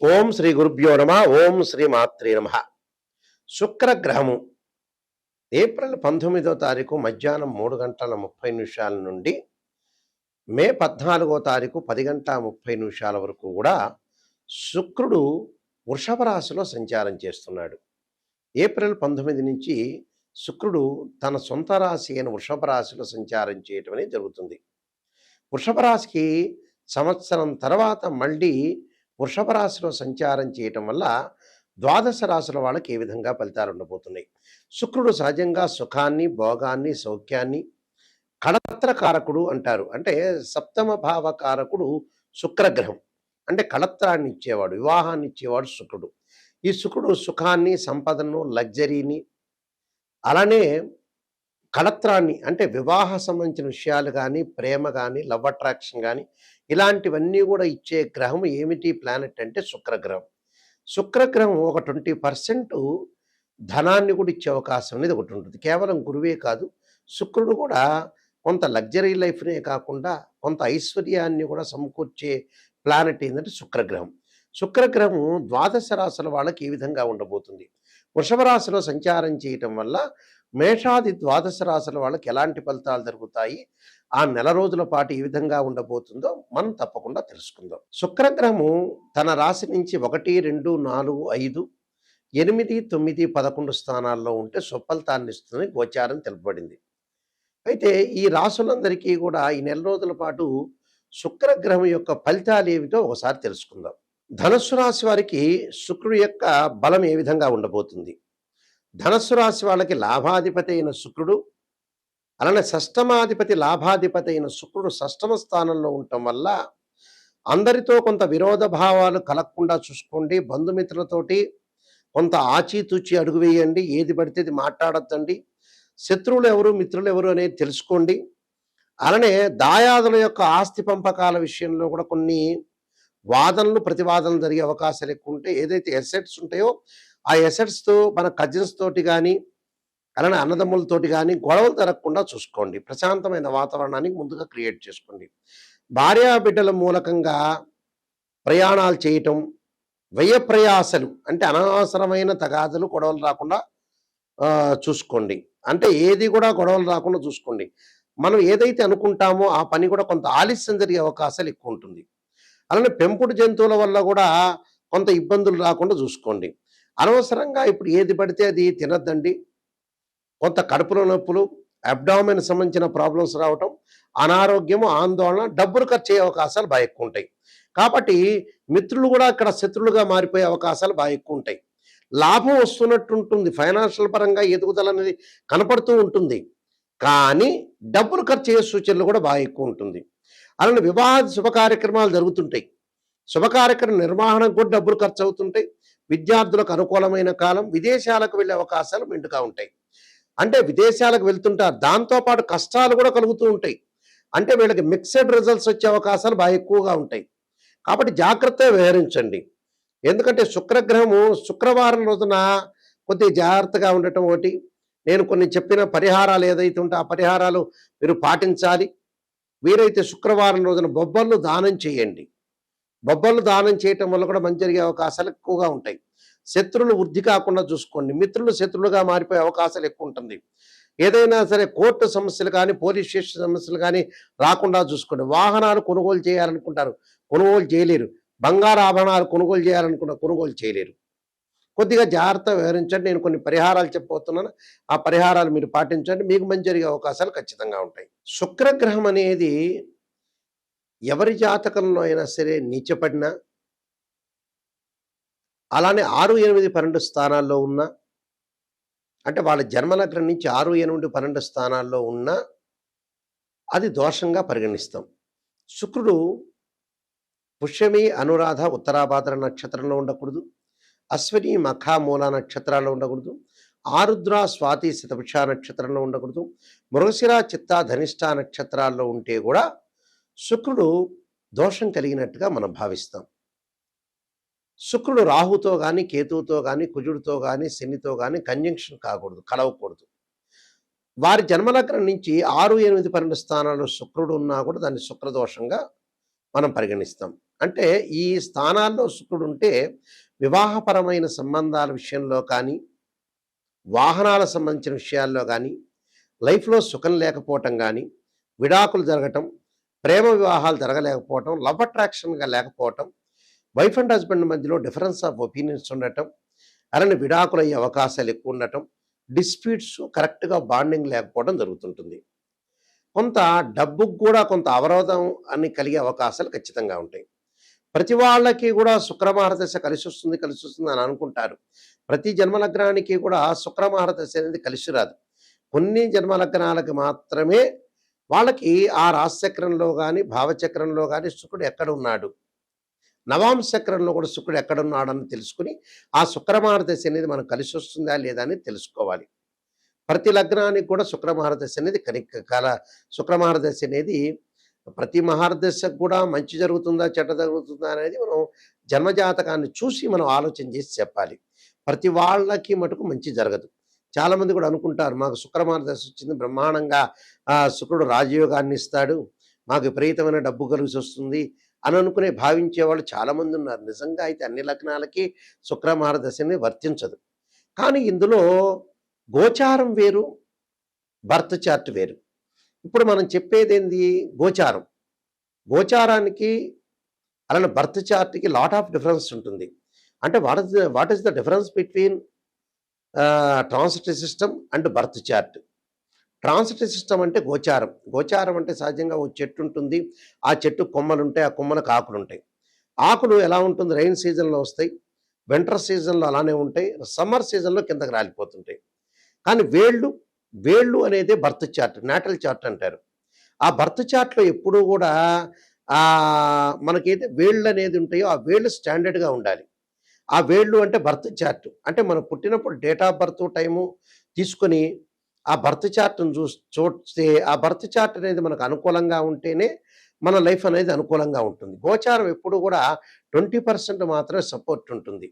ఓం శ్రీ గురుభ్యో నమ. ఓం శ్రీ మాత్రే నమ. శుక్రగ్రహము ఏప్రిల్ 19వ తారీఖు మధ్యాహ్నం 3:30 నుండి మే 14వ తారీఖు 10:30 వరకు కూడా శుక్రుడు వృషభ రాశిలో సంచారం చేస్తున్నాడు. ఏప్రిల్ 19 నుంచి శుక్రుడు తన సొంత రాశి అయిన వృషభ రాశిలో సంచారం చేయటం అనేది జరుగుతుంది. వృషభ రాశికి సంవత్సరం తర్వాత మళ్ళీ వృషభ రాశిలో సంచారం చేయటం వల్ల ద్వాదశ రాశుల వాళ్ళకి ఏ విధంగా ఫలితాలు ఉండబోతున్నాయి. శుక్రుడు సహజంగా సుఖాన్ని, భోగాన్ని, సౌఖ్యాన్ని, కళత్రకారకుడు అంటారు. అంటే సప్తమ భావకారకుడు శుక్రగ్రహం. అంటే కళత్రాన్ని ఇచ్చేవాడు, వివాహాన్ని ఇచ్చేవాడు శుక్రుడు. ఈ శుక్రుడు సుఖాన్ని, సంపదను, లగ్జరీని, అలానే కళత్రాన్ని అంటే వివాహ సంబంధించిన విషయాలు కానీ, ప్రేమ కానీ, లవ్ అట్రాక్షన్ కానీ ఇలాంటివన్నీ కూడా ఇచ్చే గ్రహం ఏమిటి ప్లానెట్ అంటే శుక్రగ్రహం. శుక్రగ్రహం ఒక 20% ధనాన్ని కూడా ఇచ్చే అవకాశం అనేది ఒకటి ఉంటుంది. కేవలం గురువే కాదు, శుక్రుడు కూడా కొంత లగ్జరీ లైఫ్నే కాకుండా కొంత ఐశ్వర్యాన్ని కూడా సమకూర్చే ప్లానెట్ ఏంటంటే శుక్రగ్రహం. శుక్రగ్రహం ద్వాదశ రాశుల వాళ్ళకి ఈ విధంగా ఉండబోతుంది. వృషభ రాశిలో సంచారం చేయటం వల్ల మేషాది ద్వాదశ రాశుల వాళ్ళకి ఎలాంటి ఫలితాలు జరుగుతాయి, ఆ నెల రోజుల పాటు ఏ విధంగా ఉండబోతుందో మనం తప్పకుండా తెలుసుకుందాం. శుక్రగ్రహము తన రాశి నుంచి 1, 2, 4, 5, 8, 9, 11 స్థానాల్లో ఉంటే సుఫలితాన్ని ఇస్తుందని గోచారం తెలుపబడింది. అయితే ఈ రాశులందరికీ కూడా ఈ నెల రోజుల పాటు శుక్రగ్రహం యొక్క ఫలితాలు ఏమిటో ఒకసారి తెలుసుకుందాం. ధనుస్సు రాశి వారికి శుక్రుడి యొక్క బలం ఏ విధంగా ఉండబోతుంది. ధనస్సు రాశి వాళ్ళకి లాభాధిపతి అయిన శుక్రుడు, అలానే షష్టమాధిపతి లాభాధిపతి అయిన శుక్రుడు షష్టమ స్థానంలో ఉండటం వల్ల అందరితో కొంత విరోధ భావాలు కలగకుండా చూసుకోండి. బంధుమిత్రులతోటి కొంత ఆచితూచి అడుగు వేయండి. ఏది పడితే అది మాట్లాడొద్దండి. శత్రువులు ఎవరు, మిత్రులు ఎవరు అనేది తెలుసుకోండి. అలానే దాయాదుల యొక్క ఆస్తి పంపకాల విషయంలో కూడా కొన్ని వాదనలు, ప్రతివాదనలు జరిగే అవకాశాలు ఎక్కువ ఉంటాయి. ఏదైతే ఎసెట్స్ ఉంటాయో ఆ ఎసెట్స్తో మన కజిన్స్ తోటి కానీ, అలానే అన్నదమ్ములతోటి కానీ గొడవలు జరగకుండా చూసుకోండి. ప్రశాంతమైన వాతావరణాన్ని ముందుగా క్రియేట్ చేసుకోండి. భార్యా బిడ్డల మూలకంగా ప్రయాణాలు చేయటం, వ్యయ ప్రయాసలు అంటే అనవసరమైన తగాదులు, గొడవలు రాకుండా చూసుకోండి. అంటే ఏది కూడా గొడవలు రాకుండా చూసుకోండి. మనం ఏదైతే అనుకుంటామో ఆ పని కూడా కొంత ఆలస్యం జరిగే అవకాశాలు ఎక్కువ ఉంటుంది. అలానే పెంపుడు జంతువుల వల్ల కూడా కొంత ఇబ్బందులు రాకుండా చూసుకోండి. అనవసరంగా ఇప్పుడు ఏది పడితే అది తినద్దండి. కొంత కడుపులో నొప్పులు, అబ్డామిన్ సంబంధించిన ప్రాబ్లమ్స్ రావటం, అనారోగ్యము, ఆందోళన, డబ్బులు ఖర్చు అయ్యే అవకాశాలు బాగా ఎక్కువ ఉంటాయి. కాబట్టి మిత్రులు కూడా ఇక్కడ శత్రులుగా మారిపోయే అవకాశాలు బాగా ఎక్కువ ఉంటాయి. లాభం వస్తున్నట్టు ఉంటుంది, ఫైనాన్షియల్ పరంగా ఎదుగుదల అనేది కనపడుతూ ఉంటుంది. కానీ డబ్బులు ఖర్చు అయ్యే సూచనలు కూడా బాగా ఎక్కువ ఉంటుంది. అలానే వివాహ శుభ కార్యక్రమాలు జరుగుతుంటాయి. శుభ కార్యక్రమ నిర్వహణకు కూడా డబ్బులు ఖర్చు అవుతుంటాయి. విద్యార్థులకు అనుకూలమైన కాలం. విదేశాలకు వెళ్ళే అవకాశాలు మెండుగా ఉంటాయి. అంటే విదేశాలకు వెళ్తుంటారు, దాంతోపాటు కష్టాలు కూడా కలుగుతూ ఉంటాయి. అంటే వీళ్ళకి మిక్సెడ్ రిజల్ట్స్ వచ్చే అవకాశాలు బాగా ఎక్కువగా ఉంటాయి. కాబట్టి జాగ్రత్తగా వ్యవహరించండి. ఎందుకంటే శుక్రగ్రహము శుక్రవారం రోజున కొద్దిగా జాగ్రత్తగా ఉండటం ఒకటి. నేను కొన్ని చెప్పిన పరిహారాలు ఏదైతే ఉంటే ఆ పరిహారాలు మీరు పాటించాలి. వీరైతే శుక్రవారం రోజున బొబ్బర్లు దానం చేయండి. బొబ్బర్లు దానం చేయటం వల్ల కూడా మంచి జరిగే అవకాశాలు ఎక్కువగా ఉంటాయి. శత్రువులు వృద్ధి కాకుండా చూసుకోండి. మిత్రులు శత్రువులుగా మారిపోయే అవకాశాలు ఎక్కువ ఉంటుంది. ఏదైనా సరే కోర్టు సమస్యలు కానీ, పోలీస్ స్టేషన్ సమస్యలు కానీ రాకుండా చూసుకోండి. వాహనాలు కొనుగోలు చేయాలనుకుంటారు, కొనుగోలు చేయలేరు. బంగారు ఆభరణాలు కొనుగోలు చేయాలనుకుంటారు, కొనుగోలు చేయలేరు. కొద్దిగా జాగ్రత్త వ్యవహరించండి. నేను కొన్ని పరిహారాలు చెప్పబోతున్నాను, ఆ పరిహారాలు మీరు పాటించండి. మీకు మంచి జరిగే అవకాశాలు ఖచ్చితంగా ఉంటాయి. శుక్రగ్రహం అనేది ఎవరి జాతకంలో అయినా సరే నీచపడినా, అలానే 6, 8, 12 స్థానాల్లో ఉన్న, అంటే వాళ్ళ జన్మలగ్నం నుంచి 6, 8, 12 స్థానాల్లో ఉన్నా అది దోషంగా పరిగణిస్తాం. శుక్రుడు పుష్యమి, అనురాధ, ఉత్తరాభాద్ర నక్షత్రంలో ఉండకూడదు. అశ్విని, మఖ, మూల నక్షత్రాల్లో ఉండకూడదు. ఆరుద్ర, స్వాతి, శతభిష నక్షత్రంలో ఉండకూడదు. మృగశిర, చిత్త, ధనిష్ట నక్షత్రాల్లో ఉంటే కూడా శుక్రుడు దోషం కలిగినట్టుగా మనం భావిస్తాం. శుక్రుడు రాహుతో కానీ, కేతువుతో కానీ, కుజుడితో కానీ, శనితో కానీ కంజంక్షన్ కాకూడదు, కలవకూడదు. వారి జన్మలగ్నం నుంచి 6, 8, 12 స్థానాల్లో శుక్రుడు ఉన్నా కూడా దాన్ని శుక్రదోషంగా మనం పరిగణిస్తాం. అంటే ఈ స్థానాల్లో శుక్రుడు ఉంటే వివాహపరమైన సంబంధాల విషయంలో కానీ, వాహనాల సంబంధించిన విషయాల్లో కానీ, లైఫ్‌లో సుఖం లేకపోవటం గానీ, విడాకులు జరగటం, ప్రేమ వివాహాలు జరగలేకపోవటం, లవ్ అట్రాక్షన్‌గా లేకపోవటం, వైఫ్ అండ్ హస్బెండ్ మధ్యలో డిఫరెన్స్ ఆఫ్ ఒపీనియన్స్ ఉండటం, అలానే విడాకులయ్యే అవకాశాలు ఎక్కువ ఉండటం, డిస్ప్యూట్స్ కరెక్ట్‌గా బాండింగ్ లేకపోవడం జరుగుతుంటుంది. కొంత డబ్బుకు కూడా కొంత అవరోధం అని కలిగే అవకాశాలు ఖచ్చితంగా ఉంటాయి. ప్రతి వాళ్ళకి కూడా శుక్రమహారదశ కలిసొస్తుంది, కలిసొస్తుంది అని అనుకుంటారు. ప్రతి జన్మలగ్నానికి కూడా శుక్రమహారదశ అనేది కలిసి రాదు. కొన్ని జన్మలగ్నాలకి మాత్రమే వాళ్ళకి ఆ రాశిచక్రంలో గాని, భావచక్రంలో గాని శుక్రుడు ఎక్కడున్నాడు, నవాంశ చక్రంలో కూడా శుక్రుడు ఎక్కడున్నాడని తెలుసుకుని, ఆ శుక్రమహారదశ అనేది మనకు కలిసొస్తుందా లేదా అని తెలుసుకోవాలి. ప్రతి లగ్నానికి కూడా శుక్రమహారదశ అనేది శుక్రమహారదశ అనేది ప్రతి మహారదశకు కూడా మంచి జరుగుతుందా, చెడ్డ జరుగుతుందా అనేది మనం జన్మజాతకాన్ని చూసి మనం ఆలోచన చేసి చెప్పాలి. ప్రతి వాళ్ళకి మటుకు మంచి జరగదు. చాలామంది కూడా అనుకుంటారు మాకు శుక్రమహారదశ వచ్చింది, బ్రహ్మాండంగా శుక్రుడు రాజయోగాన్ని ఇస్తాడు, మాకు విపరీతమైన డబ్బు కలిసి వస్తుంది అని అనుకునే భావించే వాళ్ళు చాలామంది ఉన్నారు. నిజంగా అయితే అన్ని లగ్నాలకి శుక్రమహారదశని వర్తించదు. కానీ ఇందులో గోచారం వేరు, బర్త్ చార్ట్ వేరు. ఇప్పుడు మనం చెప్పేదేంది గోచారం. గోచారానికి అలానే బర్త్ చార్ట్‌కి లాట్ ఆఫ్ డిఫరెన్స్ ఉంటుంది. అంటే what is the difference between transit system and birth chart. Transit system అంటే గోచారం. గోచారం అంటే సహజంగా ఓ చెట్టు ఉంటుంది. ఆ చెట్టు కొమ్మలుంటాయి. ఆ కొమ్మలకు ఆకులుంటాయి. ఆకులు ఎలా ఉంటుంది, రైన్ సీజన్‌లో వస్తాయి. వింటర్ సీజన్‌లో అలానే ఉంటాయి. సమ్మర్ సీజన్‌లో కిందకి రాలిపోతుంటాయి. కానీ వేళ్ళు అనేది బర్త్ చార్ట్, నాటల్ చార్ట్ అంటారు. ఆ బర్త్ చార్ట్‌లో ఎప్పుడూ కూడా మనకైతే వేళ్ళనేది ఉంటాయో ఆ వేళ్ళు స్టాండర్డ్‌గా ఉండాలి. ఆ వేళ్ళు అంటే బర్త్ చార్ట్. అంటే మనం పుట్టినప్పుడు డేట్ ఆఫ్ బర్త్ టైము తీసుకొని ఆ బర్త్ చార్ట్‌ని చూస్తే ఆ బర్త్ చార్ట్ అనేది మనకు అనుకూలంగా ఉంటేనే మన లైఫ్ అనేది అనుకూలంగా ఉంటుంది. గోచారం ఎప్పుడు కూడా 20% మాత్రమే సపోర్ట్ ఉంటుంది.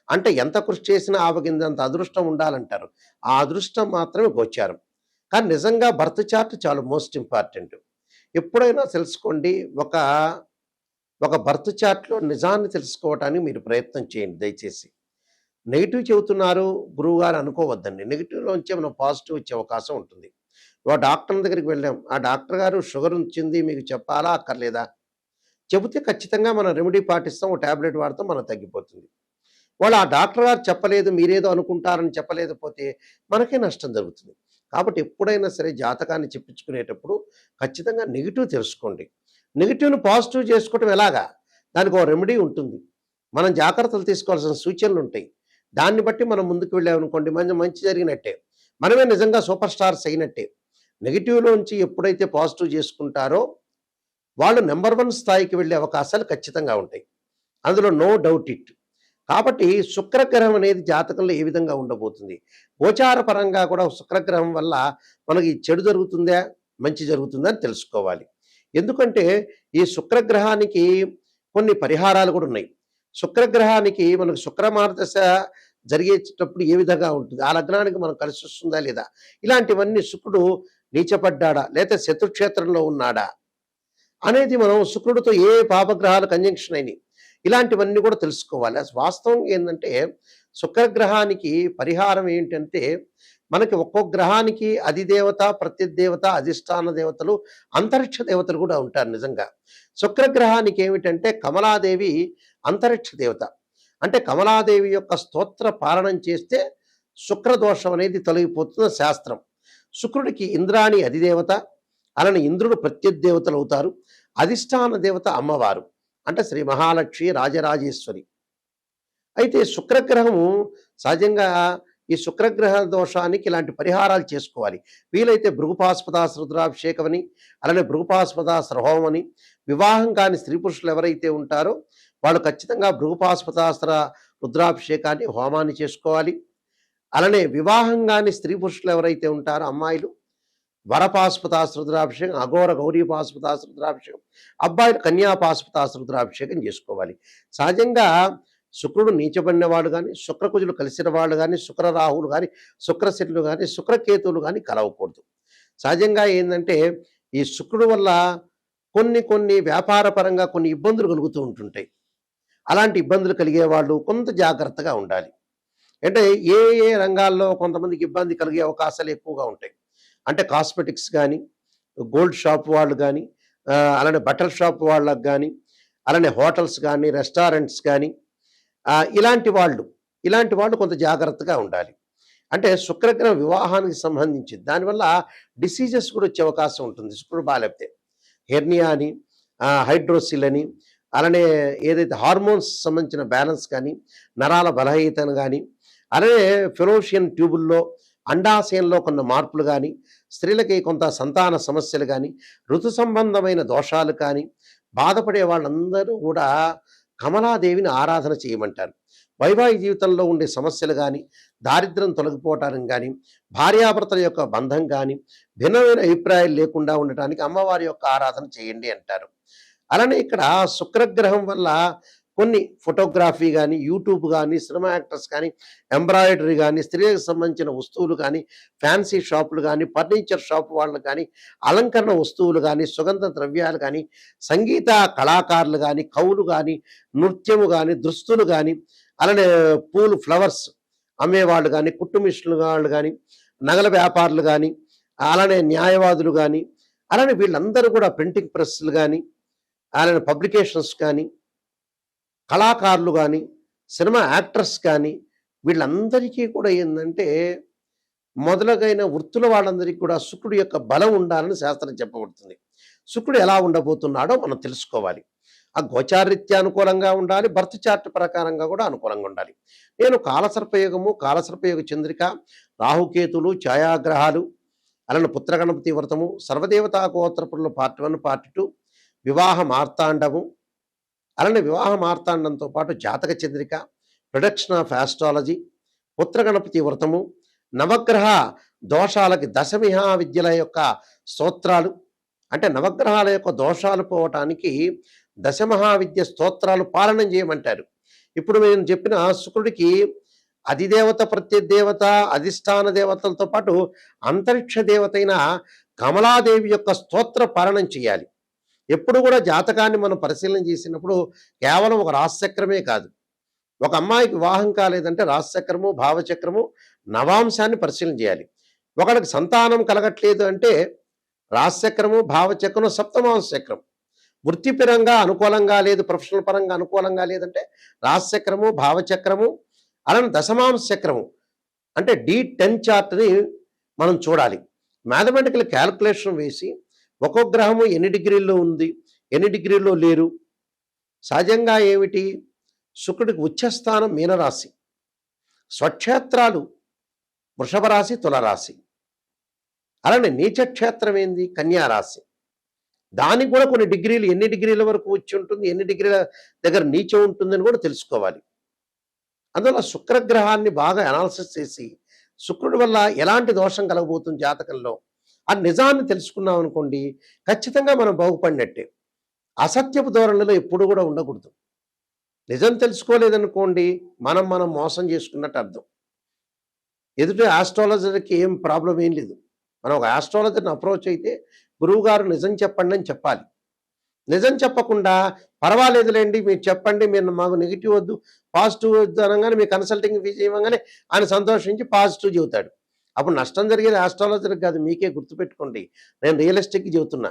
అంటే ఎంత కృషి చేసినా ఆవగింజంత అదృష్టం ఉండాలంటారు. ఆ అదృష్టం మాత్రమే గోచారం. కానీ నిజంగా బర్త్ చార్ట్ చాలా మోస్ట్ ఇంపార్టెంట్. ఎప్పుడైనా తెలుసుకోండి, ఒక బర్త్ చార్ట్‌లో నిజాన్ని తెలుసుకోవటానికి మీరు ప్రయత్నం చేయండి దయచేసి. నెగెటివ్ చెబుతున్నారు గురువుగారు అనుకోవద్దండి. నెగెటివ్‌లోంచే మనం పాజిటివ్ వచ్చే అవకాశం ఉంటుంది. ఓ డాక్టర్ దగ్గరికి వెళ్ళాం. ఆ డాక్టర్ గారు షుగర్ వచ్చింది మీకు చెప్పాలా అక్కర్లేదా? చెబితే ఖచ్చితంగా మనం రెమెడీ పాటిస్తాం. ఓ టాబ్లెట్ వాడతాం మనకు తగ్గిపోతుంది. వాళ్ళు ఆ డాక్టర్ గారు చెప్పలేదు, మీరేదో అనుకుంటారని చెప్పలేకపోతే మనకే నష్టం జరుగుతుంది. కాబట్టి ఎప్పుడైనా సరే జాతకాన్ని చెప్పించుకునేటప్పుడు ఖచ్చితంగా నెగెటివ్ తెలుసుకోండి. నెగెటివ్‌ని పాజిటివ్ చేసుకోవటం ఎలాగా? దానికి ఓ రెమెడీ ఉంటుంది. మనం జాగ్రత్తలు తీసుకోవాల్సిన సూచనలుంటాయి. దాన్ని బట్టి మనం ముందుకు వెళ్ళామనుకోండి మంచి జరిగినట్టే. మనమే నిజంగా సూపర్ స్టార్స్ అయినట్టే. నెగెటివ్‌లోంచి ఎప్పుడైతే పాజిటివ్ చేసుకుంటారో వాళ్ళు నంబర్ 1 స్థాయికి వెళ్ళే అవకాశాలు ఖచ్చితంగా ఉంటాయి. అందులో నో డౌట్ ఇట్. కాబట్టి శుక్రగ్రహం అనేది జాతకంలో ఏ విధంగా ఉండబోతుంది? గోచార పరంగా కూడా శుక్రగ్రహం వల్ల మనకి చెడు జరుగుతుందా? మంచి జరుగుతుందా? అని తెలుసుకోవాలి. ఎందుకంటే ఈ శుక్రగ్రహానికి కొన్ని పరిహారాలు కూడా ఉన్నాయి. శుక్రగ్రహానికి మనకు శుక్రమహారదశ జరిగేటప్పుడు ఏ విధంగా ఉంటుంది? ఆ లగ్నానికి మనం కలిసొస్తుందా లేదా? ఇలాంటివన్నీ శుక్రుడు నీచపడ్డాడా? లేతే శత్రుక్షేత్రంలో ఉన్నాడా? అనేది మనం శుక్రుడితో ఏ పాపగ్రహాలు కంజంక్షన్ అయినాయి ఇలాంటివన్నీ కూడా తెలుసుకోవాలి. వాస్తవం ఏంటంటే శుక్రగ్రహానికి పరిహారం ఏంటంటే మనకి ఒక్కొక్క గ్రహానికి అధిదేవత, ప్రత్యదేవత, అధిష్టాన దేవతలు, అంతరిక్ష దేవతలు కూడా ఉంటారు నిజంగా. శుక్రగ్రహానికి ఏమిటంటే కమలాదేవి అంతరిక్ష దేవత. అంటే కమలాదేవి యొక్క స్తోత్ర పాలనం చేస్తే శుక్రదోషం అనేది తొలగిపోతున్న శాస్త్రం. శుక్రుడికి ఇంద్రాణి అధిదేవత, అలానే ఇంద్రుడు ప్రత్యదేవతలు అవుతారు. అధిష్టాన దేవత అమ్మవారు అంటే శ్రీ మహాలక్ష్మి రాజరాజేశ్వరి. అయితే శుక్రగ్రహము సహజంగా ఈ శుక్రగ్రహ దోషానికి ఇలాంటి పరిహారాలు చేసుకోవాలి. వీలైతే భృగుపాస్పదాస రుద్రాభిషేకం అని, అలానే భృగుపాస్పదాస హోమం అని, వివాహం కాని స్త్రీ పురుషులు ఎవరైతే ఉంటారో వాళ్ళు ఖచ్చితంగా భృగుపాస్పదాస్త్ర రుద్రాభిషేకాన్ని హోమాన్ని చేసుకోవాలి. అలానే వివాహం కాని స్త్రీ పురుషులు ఎవరైతే ఉంటారో అమ్మాయిలు వరపాశుపతాస రుద్రాభిషేకం, అఘోర గౌరీ పాశుపతాస రుద్రాభిషేకం, అబ్బాయిలు కన్యాపాశుపతాస రుద్రాభిషేకం చేసుకోవాలి. సహజంగా శుక్రుడు నీచబడిన వాడు కానీ, శుక్రకుజులు కలిసిన వాళ్ళు కానీ, శుక్రరాహువులు కానీ, శుక్రశనులు కానీ, శుక్రకేతువులు కానీ కలవకూడదు. సహజంగా ఏంటంటే ఈ శుక్రుడు వల్ల కొన్ని కొన్ని వ్యాపార పరంగా కొన్ని ఇబ్బందులు కలుగుతూ ఉంటుంటాయి. అలాంటి ఇబ్బందులు కలిగే వాళ్ళు కొంత జాగ్రత్తగా ఉండాలి. అంటే ఏ ఏ రంగాల్లో కొంతమందికి ఇబ్బంది కలిగే అవకాశాలు ఎక్కువగా ఉంటాయి. అంటే కాస్మెటిక్స్ కానీ, గోల్డ్ షాప్ వాళ్ళు కానీ, అలానే బట్టల షాప్ వాళ్ళకి కానీ, అలానే హోటల్స్ కానీ, రెస్టారెంట్స్ కానీ, ఇలాంటి వాళ్ళు కొంత జాగ్రత్తగా ఉండాలి. అంటే శుక్రగ్రహం వివాహానికి సంబంధించి దానివల్ల డిసీజెస్ కూడా వచ్చే అవకాశం ఉంటుంది శుక్రుడు బాగాలేకపోతే. హెర్నియా అని, హైడ్రోసిల్ అని, అలానే ఏదైతే హార్మోన్స్ సంబంధించిన బ్యాలెన్స్ కానీ, నరాల బలహీనతను కానీ, అలానే ఫెలోషియన్ ట్యూబుల్లో అండాశయంలో కొన్ని మార్పులు కానీ, స్త్రీలకి కొంత సంతాన సమస్యలు కానీ, ఋతు సంబంధమైన దోషాలు కానీ బాధపడే వాళ్ళందరూ కూడా కమలాదేవిని ఆరాధన చేయమంటారు. వైవాహిక జీవితంలో ఉండే సమస్యలు కానీ, దారిద్ర్యం తొలగిపోవటానికి కానీ, భార్యాభర్తల యొక్క బంధం కానీ, భిన్నమైన అభిప్రాయాలు లేకుండా ఉండటానికి అమ్మవారి యొక్క ఆరాధన చేయండి అంటారు. అలానే ఇక్కడ శుక్రగ్రహం వల్ల కొన్ని ఫోటోగ్రఫీ కానీ, యూట్యూబ్ కానీ, సినిమా యాక్టర్స్ కానీ, ఎంబ్రాయిడరీ కానీ, స్త్రీలకు సంబంధించిన వస్తువులు కానీ, ఫ్యాన్సీ షాపులు కానీ, ఫర్నిచర్ షాప్ వాళ్ళు కానీ, అలంకరణ వస్తువులు కానీ, సుగంధ ద్రవ్యాలు కానీ, సంగీత కళాకారులు కానీ, కవులు కానీ, నృత్యము కానీ, దుస్తులు కానీ, అలానే పూలు ఫ్లవర్స్ అమ్మేవాళ్ళు కానీ, కుట్టు మిషన్లు వాళ్ళు కానీ, నగల వ్యాపారులు కానీ, అలానే న్యాయవాదులు కానీ, అలానే వీళ్ళందరూ కూడా ప్రింటింగ్ ప్రెస్లు కానీ, అలానే పబ్లికేషన్స్ కానీ, కళాకారులు కానీ, సినిమా యాక్టర్స్ కానీ, వీళ్ళందరికీ కూడా ఏంటంటే మొదలగైన వృత్తుల వాళ్ళందరికీ కూడా శుక్రుడి యొక్క బలం ఉండాలని శాస్త్రం చెప్పబడుతుంది. శుక్రుడు ఎలా ఉండబోతున్నాడో మనం తెలుసుకోవాలి. ఆ గోచారరీత్యా అనుకూలంగా ఉండాలి, బర్త్ చార్ట్ ప్రకారంగా కూడా అనుకూలంగా ఉండాలి. నేను కాలసర్పయోగము, కాలసర్పయోగ చంద్రిక, రాహుకేతులు, ఛాయాగ్రహాలు, అలానే పుత్రగణపతి వ్రతము, సర్వదేవతా గోత్రపురులు పార్ట్ 1, పార్ట్ 2, వివాహ మార్తాండము, అలానే వివాహ మార్తాండంతో పాటు జాతక చంద్రిక, ప్రొడక్షన్ ఆఫ్ ఆస్ట్రాలజీ, పుత్రగణపతి వ్రతము, నవగ్రహ దోషాలకి దశమిహా విద్యల యొక్క స్తోత్రాలు, అంటే నవగ్రహాల యొక్క దోషాలు పోవటానికి దశమహావిద్య స్తోత్రాలు పాలనం చేయమంటారు. ఇప్పుడు నేను చెప్పిన శుక్రుడికి అధిదేవత, ప్రత్యదేవత, అధిష్టాన దేవతలతో పాటు అంతరిక్ష దేవతైన కమలాదేవి యొక్క స్తోత్ర పాలనం చేయాలి. ఎప్పుడు కూడా జాతకాన్ని మనం పరిశీలన చేసినప్పుడు కేవలం ఒక రాశిచక్రమే కాదు. ఒక అమ్మాయికి వివాహం కాలేదంటే రాశిచక్రము, భావచక్రము, నవాంశాన్ని పరిశీలన చేయాలి. ఒకరికి సంతానం కలగట్లేదు అంటే రాశిచక్రము, భావచక్రము, సప్తమాంశ చక్రం. వృత్తిపరంగా అనుకూలంగా లేదు, ప్రొఫెషనల్ పరంగా అనుకూలంగా లేదంటే రాశిచక్రము, భావచక్రము, అలానే దశమాంశ చక్రము అంటే D10 చార్ట్ని మనం చూడాలి. మ్యాథమెటికల్ క్యాల్కులేషన్ వేసి ఒక్కొక్క గ్రహము ఎన్ని డిగ్రీల్లో ఉంది, ఎన్ని డిగ్రీల్లో లేరు. సహజంగా ఏమిటి, శుక్రుడికి ఉచ్చస్థానం మీనరాశి, స్వక్షేత్రాలు వృషభ రాశి, తులరాశి, అలానే నీచక్షేత్రం ఏంది కన్యారాశి. దానికి కూడా కొన్ని డిగ్రీలు, ఎన్ని డిగ్రీల వరకు వచ్చి ఉంటుంది, ఎన్ని డిగ్రీల దగ్గర నీచం ఉంటుందని కూడా తెలుసుకోవాలి. అందువల్ల శుక్రగ్రహాన్ని బాగా అనాలిసిస్ చేసి శుక్రుడి వల్ల ఎలాంటి దోషం కలగబోతుంది జాతకంలో ఆ నిజాన్ని తెలుసుకున్నాం అనుకోండి, ఖచ్చితంగా మనం బాగుపడినట్టే. అసత్యపు ధోరణిలో ఎప్పుడు కూడా ఉండకూడదు. నిజం తెలుసుకోలేదనుకోండి, మనం మోసం చేసుకున్నట్టు అర్థం. ఎదుటి ఆస్ట్రాలజర్కి ఏం ప్రాబ్లం ఏం లేదు. మనం ఒక ఆస్ట్రాలజర్ని అప్రోచ్ అయితే గురువుగారు నిజం చెప్పండి అని చెప్పాలి. నిజం చెప్పకుండా పర్వాలేదులేండి మీరు చెప్పండి, మీరు మాకు నెగిటివ్ వద్దు పాజిటివ్ వద్దు అనగానే మీ కన్సల్టింగ్ ఫీజు ఇవ్వగానే ఆయన సంతోషించి పాజిటివ్ చెబుతాడు. అప్పుడు నష్టం జరిగేది ఆస్ట్రాలజర్కి కాదు, మీకే. గుర్తుపెట్టుకోండి, నేను రియలిస్టిక్గా చెబుతున్నా.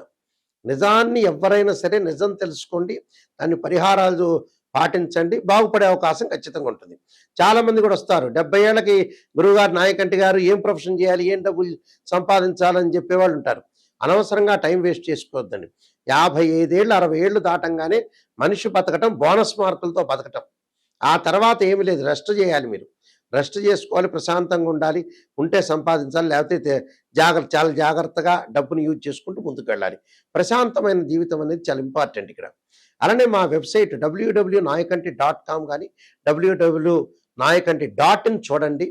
నిజాన్ని ఎవరైనా సరే నిజం తెలుసుకోండి, దాన్ని పరిహారాలు పాటించండి, బాగుపడే అవకాశం ఖచ్చితంగా ఉంటుంది. చాలామంది కూడా వస్తారు 70 ఏళ్ళకి గురువుగారు, నాయకంటి గారు ఏం ప్రొఫెషన్ చేయాలి, ఏం డబ్బులు సంపాదించాలని చెప్పేవాళ్ళు ఉంటారు. అనవసరంగా టైం వేస్ట్ చేసుకోవద్దండి. 55 ఏళ్ళు 60 ఏళ్ళు దాటంగానే మనిషి బతకటం బోనస్ మార్కులతో బతకటం. ఆ తర్వాత ఏమి లేదు, రెస్ట్ చేయాలి. మీరు రెస్ట్ చేసుకోవాలి, ప్రశాంతంగా ఉండాలి, ఉంటే సంపాదించాలి, లేకపోతే చాలా జాగ్రత్తగా డబ్బుని యూజ్ చేసుకుంటూ ముందుకు వెళ్ళాలి. ప్రశాంతమైన జీవితం అనేది చాలా ఇంపార్టెంట్ ఇక్కడ. అలానే మా వెబ్సైట్ www.nayakanti.com కానీ www.nayakanti.in చూడండి.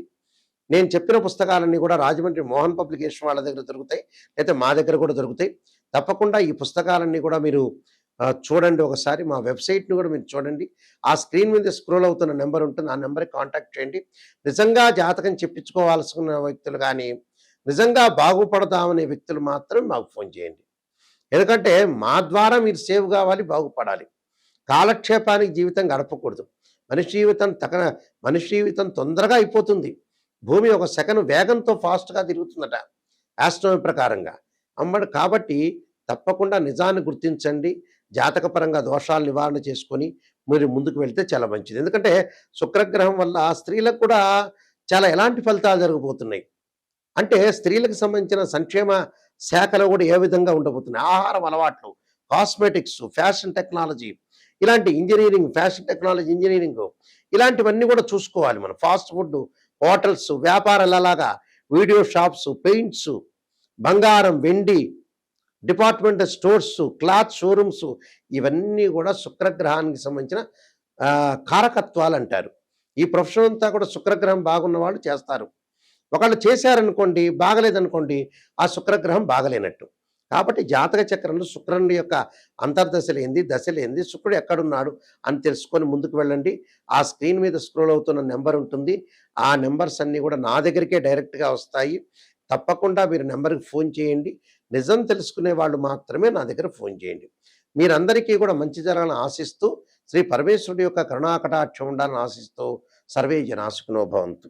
నేను చెప్పిన పుస్తకాలన్నీ కూడా రాజమండ్రి మోహన్ పబ్లికేషన్ వాళ్ళ దగ్గర దొరుకుతాయి, అయితే మా దగ్గర కూడా దొరుకుతాయి. తప్పకుండా ఈ పుస్తకాలన్నీ కూడా మీరు చూడండి. ఒకసారి మా వెబ్సైట్ని కూడా మీరు చూడండి. ఆ స్క్రీన్ మీద స్క్రోల్ అవుతున్న నెంబర్ ఉంటుంది, ఆ నెంబర్కి కాంటాక్ట్ చేయండి. నిజంగా జాతకం చెప్పించుకోవాల్సిన వ్యక్తులు కానీ, నిజంగా బాగుపడదామనే వ్యక్తులు మాత్రం మాకు ఫోన్ చేయండి. ఎందుకంటే మా ద్వారా మీరు సేవ్ కావాలి, బాగుపడాలి. కాలక్షేపానికి జీవితం గడపకూడదు. మనిషి జీవితం మనిషి జీవితం తొందరగా అయిపోతుంది. భూమి ఒక సెకను వేగంతో ఫాస్ట్‌గా తిరుగుతుందట ఆస్ట్రోనమీ ప్రకారంగా. కాబట్టి తప్పకుండా నిజాన్ని గుర్తించండి. జాతకపరంగా దోషాలు నివారణ చేసుకొని మీరు ముందుకు వెళ్తే చాలా మంచిది. ఎందుకంటే శుక్రగ్రహం వల్ల స్త్రీలకు కూడా చాలా ఎలాంటి ఫలితాలు జరగబోతున్నాయి. అంటే స్త్రీలకు సంబంధించిన సంక్షేమ శాఖలో కూడా ఏ విధంగా ఉండబోతున్నాయి. ఆహారం అలవాట్లు, కాస్మెటిక్స్, ఫ్యాషన్ టెక్నాలజీ, ఇలాంటి ఇంజినీరింగ్, ఫ్యాషన్ టెక్నాలజీ ఇంజినీరింగ్, ఇలాంటివన్నీ కూడా చూసుకోవాలి మనం. ఫాస్ట్ ఫుడ్, హోటల్స్, వ్యాపారాలలాగా వీడియో షాప్స్, పెయింట్స్, బంగారం, వెండి, డిపార్ట్మెంటల్ స్టోర్స్, క్లాత్ షోరూమ్స్, ఇవన్నీ కూడా శుక్రగ్రహానికి సంబంధించిన కారకత్వాలు అంటారు. ఈ ప్రొఫెషన్ అంతా కూడా శుక్రగ్రహం బాగున్న వాళ్ళు చేస్తారు. ఒకళ్ళు చేశారనుకోండి, బాగలేదనుకోండి, ఆ శుక్రగ్రహం బాగలేనట్టు. కాబట్టి జాతక చక్రంలో శుక్రుని యొక్క అంతర్దశలేంది, దశలేంది, శుక్రుడు ఎక్కడున్నాడు అని తెలుసుకొని ముందుకు వెళ్ళండి. ఆ స్క్రీన్ మీద స్క్రోల్ అవుతున్న నెంబర్ ఉంటుంది. ఆ నెంబర్స్ అన్నీ కూడా నా దగ్గరికే డైరెక్ట్గా వస్తాయి. తప్పకుండా మీరు నెంబర్కి ఫోన్ చేయండి. నిజం తెలుసుకునే వాళ్ళు మాత్రమే నా దగ్గర ఫోన్ చేయండి. మీరందరికీ కూడా మంచి జరగాలని ఆశిస్తూ, శ్రీ పరమేశ్వరుడి యొక్క కరుణాకటాక్షం ఉండాలని ఆశిస్తూ, సర్వే జనా సుఖినో భవంతు.